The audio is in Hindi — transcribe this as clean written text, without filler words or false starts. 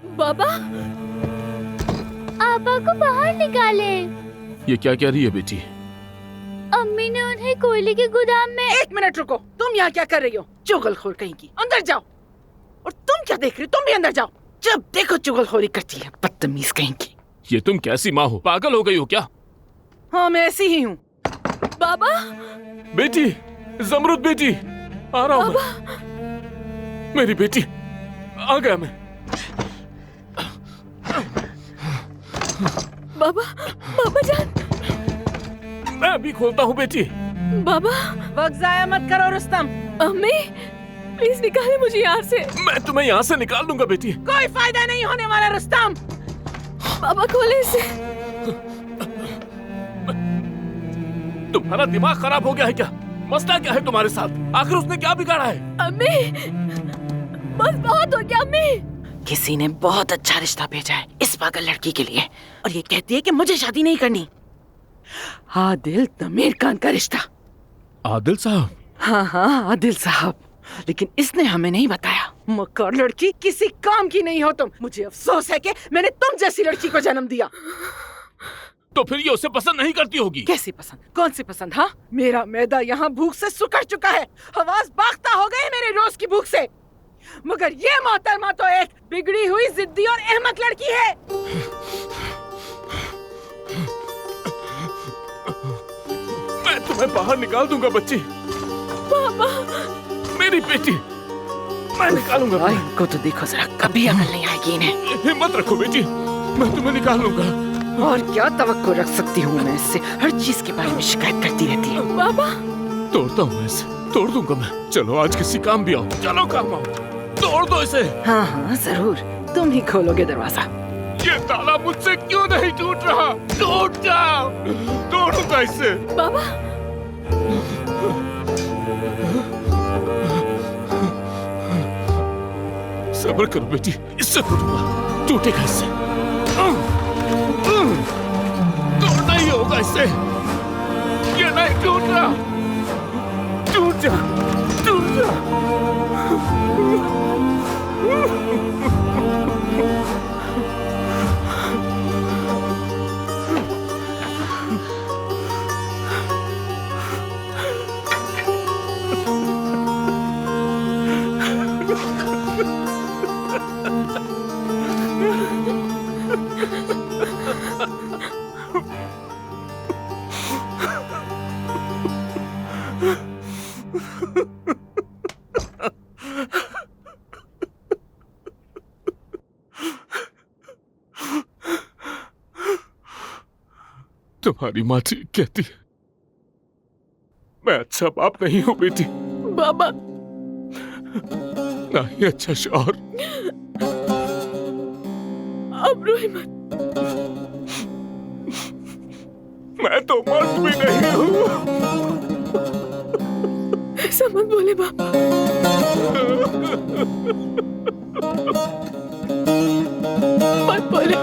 बाबा, आपा को बाहर निकाले। ये क्या कह रही है बेटी? अम्मी ने उन्हें कोयले के गोदाम में। एक मिनट रुको, तुम यहाँ क्या कर रही हो? चुगलखोर कहीं की, अंदर जाओ। और तुम क्या देख रही हो? तुम भी अंदर जाओ। जब देखो चुगलखोरी करती है, बदतमीज कहीं की। ये तुम कैसी माँ हो? पागल हो गई हो क्या? हाँ, मैं ऐसी ही हूँ। बाबा, बेटी, जमरुद बेटी, आ रहा हूँ मैं। मेरी बेटी, आ गया मैं। बाबा, बाबा जान। मैं अभी खोलता हूँ बेटी। बाबा, वक्त जाया मत करो रुस्तम। अम्मी, प्लीज निकाले मुझे यहाँ से। मैं तुम्हें यहाँ से निकाल दूंगा बेटी। कोई फायदा नहीं होने वाला रुस्तम। बाबा खोले इसे। तुम्हारा दिमाग खराब हो गया है क्या? मसला क्या है तुम्हारे साथ? आखिर उसने क्या बिगाड़ा है? अम्मी, बस बहुत हो गया अम्मी। किसी ने बहुत अच्छा रिश्ता भेजा है इस पागल लड़की के लिए, और ये कहती है कि मुझे शादी नहीं करनी। आदिल तमीर खान का रिश्ता। आदिल साहब? हाँ हाँ, आदिल साहब। लेकिन इसने हमें नहीं बताया। मक्कार लड़की, किसी काम की नहीं हो तुम। मुझे अफसोस है कि मैंने तुम जैसी लड़की को जन्म दिया। तो फिर ये उसे पसंद नहीं करती होगी? कैसी पसंद? कौन सी पसंद? हाँ, मेरा मैदा यहाँ भूख से सुकड़ चुका है। हवास बाख्ता हो गए मेरे रोज की भूख से। मगर ये मोहतरमा तो एक बिगड़ी हुई, जिद्दी और अहमक लड़की है। मैं तुम्हें बाहर निकाल दूंगा बच्ची। बाबा, मेरी बेटी, मैं निकालूंगा। इनको तो देखो जरा, कभी अकल नहीं आएगी इन्हें। हिम्मत रखो बेटी, मैं तुम्हें निकाल लूंगा। और क्या तवक्को रख सकती हूँ मैं इससे? हर चीज के बारे में शिकायत करती रहती है। बाबा, तोड़ता हूँ मैं इसे, तोड़ दूंगा मैं। चलो आज किसी काम भी आओ। चलो काम आओ, तोड़ दो इसे। हाँ हाँ जरूर, तुम ही खोलोगे दरवाजा। ये ताला मुझसे क्यों नहीं टूट रहा? टूट जाओ, तोड़ूंगा इसे। बाबा, सब्र करो बेटी, इससे तोड़ूंगा, टूटेगा इससे। तोड़ना ही होगा इससे। ये नहीं टूट रहा। टूट जा, टूट जा। तुम्हारी माँ ठीक कहती है, मैं अच्छा बाप नहीं हूँ बेटी। बाबा, ना ही अच्छा शौहर। अब रोए मत। मैं तो मर्द भी नहीं हूँ। ऐसा मत बोले बाबा। मत बोले।